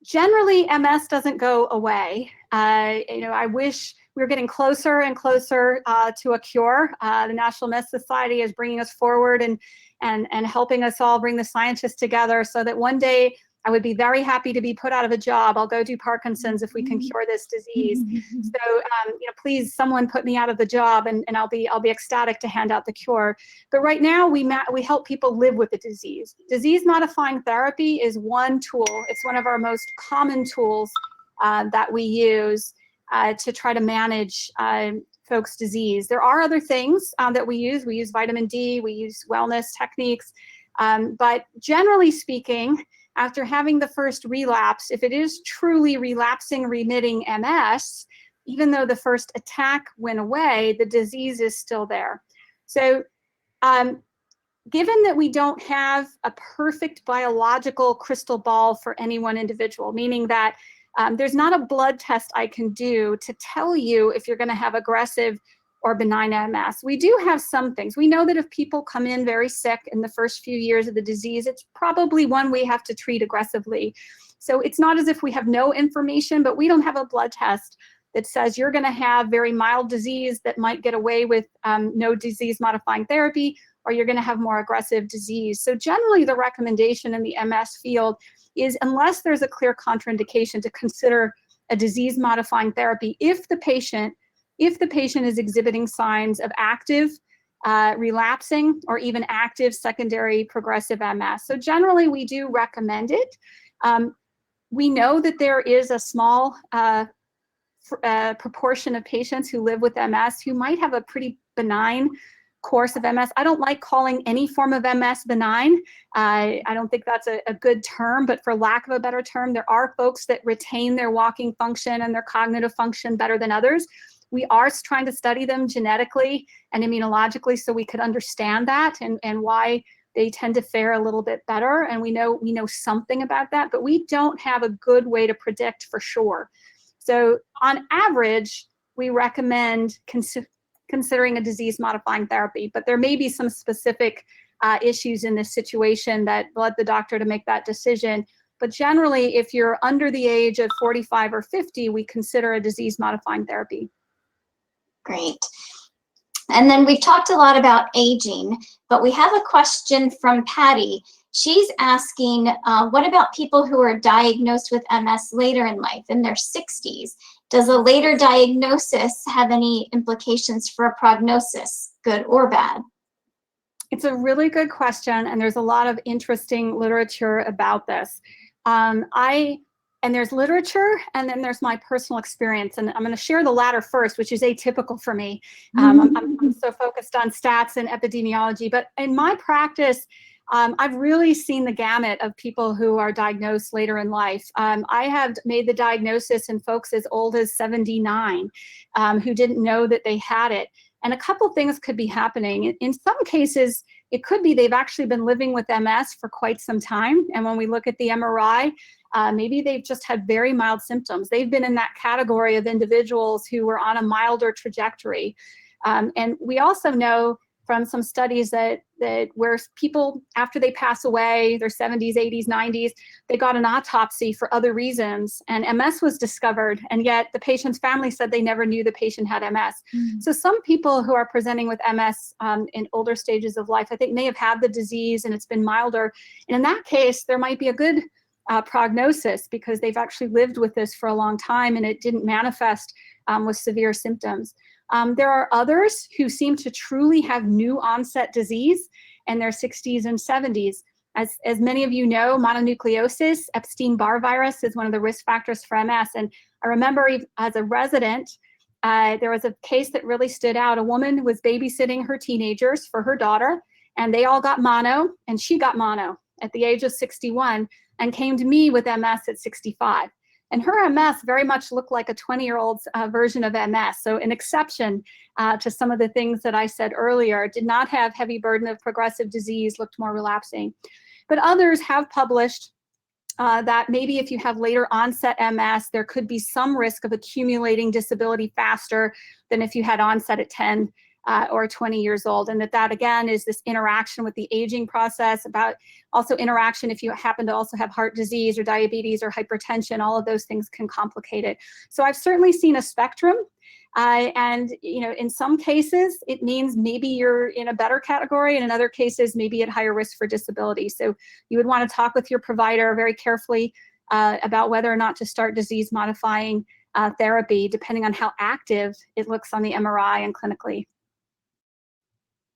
Generally, MS doesn't go away. I wish we were getting closer and closer to a cure. The National MS Society is bringing us forward and helping us all bring the scientists together so that one day I would be very happy to be put out of a job. I'll go do Parkinson's if we can cure this disease. So, please, someone put me out of the job, and I'll be ecstatic to hand out the cure. But right now, we help people live with the disease. Disease-modifying therapy is one tool. It's one of our most common tools that we use to try to manage folks' disease. There are other things that we use. We use vitamin D. We use wellness techniques. But generally speaking, after having the first relapse, if it is truly relapsing, remitting MS, even though the first attack went away, the disease is still there. So given that we don't have a perfect biological crystal ball for any one individual, meaning that there's not a blood test I can do to tell you if you're going to have aggressive or benign MS. We do have some things. We know that if people come in very sick in the first few years of the disease, it's probably one we have to treat aggressively. So it's not as if we have no information, but we don't have a blood test that says you're going to have very mild disease that might get away with no disease-modifying therapy, or you're going to have more aggressive disease. So generally, the recommendation in the MS field is, unless there's a clear contraindication, to consider a disease-modifying therapy if the patient is exhibiting signs of active relapsing, or even active secondary progressive MS. So generally, we do recommend it. We know that there is a small proportion of patients who live with MS who might have a pretty benign course of MS. I don't like calling any form of MS benign. I don't think that's a good term, but for lack of a better term, there are folks that retain their walking function and their cognitive function better than others. We are trying to study them genetically and immunologically so we could understand that and why they tend to fare a little bit better. And we know something about that, but we don't have a good way to predict for sure. So on average, we recommend considering a disease-modifying therapy, but there may be some specific issues in this situation that led the doctor to make that decision. But generally, if you're under the age of 45 or 50, we consider a disease-modifying therapy. Great. And then we've talked a lot about aging, but we have a question from Patty. She's asking, what about people who are diagnosed with MS later in life, in their 60s? Does a later diagnosis have any implications for a prognosis, good or bad? It's a really good question, and there's a lot of interesting literature about this. And there's literature, and then there's my personal experience, and I'm going to share the latter first, which is atypical for me. I'm so focused on stats and epidemiology, but in my practice, I've really seen the gamut of people who are diagnosed later in life. I have made the diagnosis in folks as old as 79 who didn't know that they had it. And a couple things could be happening. In some cases, it could be they've actually been living with MS for quite some time. And when we look at the MRI, maybe they've just had very mild symptoms. They've been in that category of individuals who were on a milder trajectory. And we also know from some studies that where people, after they pass away, their 70s, 80s, 90s, they got an autopsy for other reasons, and MS was discovered, and yet the patient's family said they never knew the patient had MS. So some people who are presenting with MS in older stages of life, I think, may have had the disease and it's been milder. And in that case, there might be a good prognosis because they've actually lived with this for a long time and it didn't manifest with severe symptoms. There are others who seem to truly have new onset disease in their 60s and 70s. As many of you know, mononucleosis, Epstein-Barr virus, is one of the risk factors for MS. And I remember as a resident, there was a case that really stood out. A woman was babysitting her teenagers for her daughter, and they all got mono, and she got mono at the age of 61 and came to me with MS at 65. And her MS very much looked like a 20-year-old's version of MS. So an exception to some of the things that I said earlier, did not have heavy burden of progressive disease, looked more relapsing. But others have published that maybe if you have later onset MS, there could be some risk of accumulating disability faster than if you had onset at 10 or 20 years old, and that again is this interaction with the aging process, about also interaction if you happen to also have heart disease or diabetes or hypertension. All of those things can complicate it. So I've certainly seen a spectrum, and in some cases it means maybe you're in a better category, and in other cases maybe at higher risk for disability. So you would want to talk with your provider very carefully about whether or not to start disease modifying therapy, depending on how active it looks on the MRI and clinically.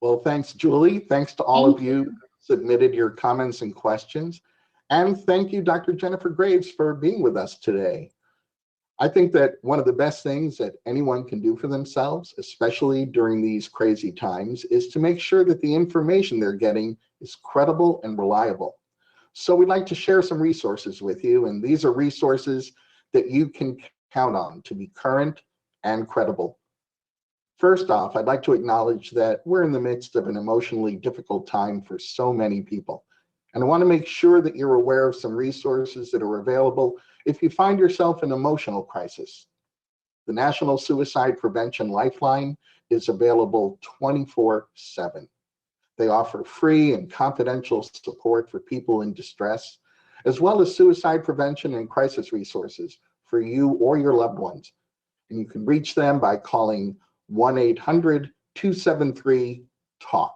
Well, thanks, Julie. Thanks to all of you who submitted your comments and questions. And thank you, Dr. Jennifer Graves, for being with us today. I think that one of the best things that anyone can do for themselves, especially during these crazy times, is to make sure that the information they're getting is credible and reliable. So we'd like to share some resources with you, and these are resources that you can count on to be current and credible. First off, I'd like to acknowledge that we're in the midst of an emotionally difficult time for so many people. And I want to make sure that you're aware of some resources that are available if you find yourself in emotional crisis. The National Suicide Prevention Lifeline is available 24/7. They offer free and confidential support for people in distress, as well as suicide prevention and crisis resources for you or your loved ones. And you can reach them by calling 1-800-273-TALK.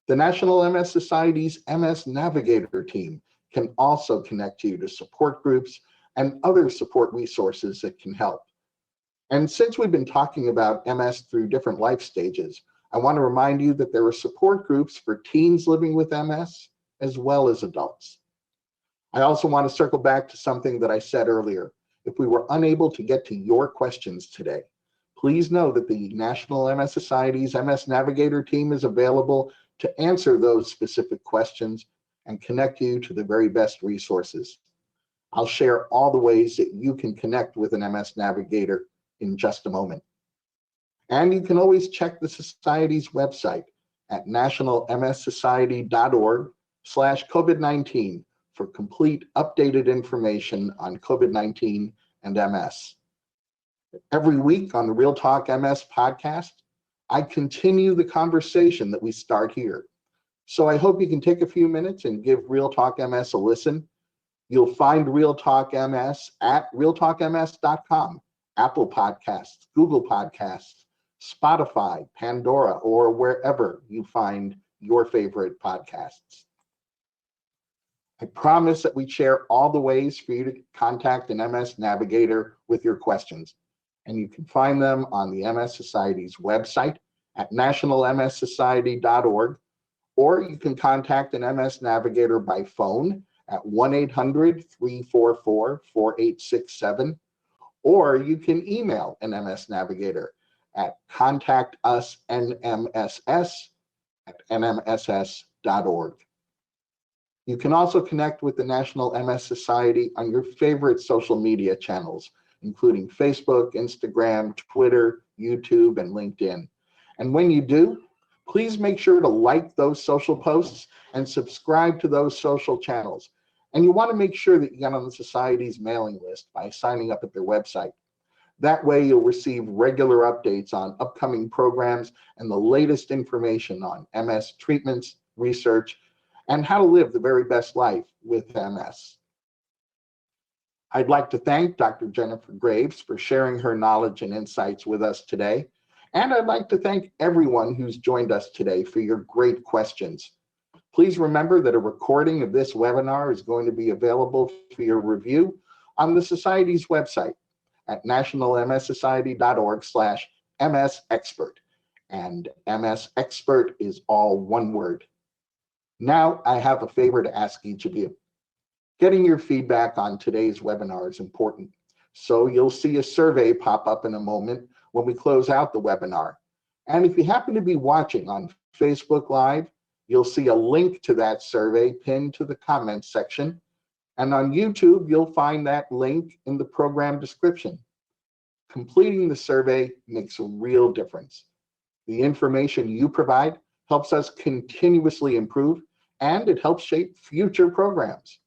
The National MS Society's MS Navigator team can also connect you to support groups and other support resources that can help. And since we've been talking about MS through different life stages, I want to remind you that there are support groups for teens living with MS as well as adults. I also want to circle back to something that I said earlier. If we were unable to get to your questions today, please know that the National MS Society's MS Navigator team is available to answer those specific questions and connect you to the very best resources. I'll share all the ways that you can connect with an MS Navigator in just a moment. And you can always check the Society's website at nationalmssociety.org/COVID-19 for complete updated information on COVID-19 and MS. Every week on the Real Talk MS podcast, I continue the conversation that we start here. So I hope you can take a few minutes and give Real Talk MS a listen. You'll find Real Talk MS at realtalkms.com, Apple Podcasts, Google Podcasts, Spotify, Pandora, or wherever you find your favorite podcasts. I promise that we share all the ways for you to contact an MS Navigator with your questions, and you can find them on the MS Society's website at nationalmssociety.org, or you can contact an MS Navigator by phone at 1-800-344-4867, or you can email an MS Navigator at contactusnmss@nmss.org. You can also connect with the National MS Society on your favorite social media channels, including Facebook, Instagram, Twitter, YouTube, and LinkedIn. And when you do, please make sure to like those social posts and subscribe to those social channels. And you want to make sure that you get on the Society's mailing list by signing up at their website. That way you'll receive regular updates on upcoming programs and the latest information on MS treatments, research, and how to live the very best life with MS. I'd like to thank Dr. Jennifer Graves for sharing her knowledge and insights with us today. And I'd like to thank everyone who's joined us today for your great questions. Please remember that a recording of this webinar is going to be available for your review on the Society's website at nationalmssociety.org/MSExpert. And MS Expert is all one word. Now I have a favor to ask each of you. Getting your feedback on today's webinar is important. So you'll see a survey pop up in a moment when we close out the webinar. And if you happen to be watching on Facebook Live, you'll see a link to that survey pinned to the comments section. And on YouTube, you'll find that link in the program description. Completing the survey makes a real difference. The information you provide helps us continuously improve, and it helps shape future programs.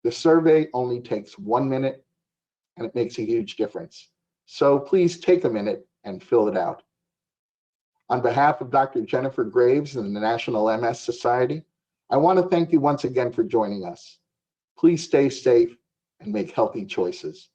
The survey only takes 1 minute, and it makes a huge difference. So please take a minute and fill it out. On behalf of Dr. Jennifer Graves and the National MS Society, I want to thank you once again for joining us. Please stay safe and make healthy choices.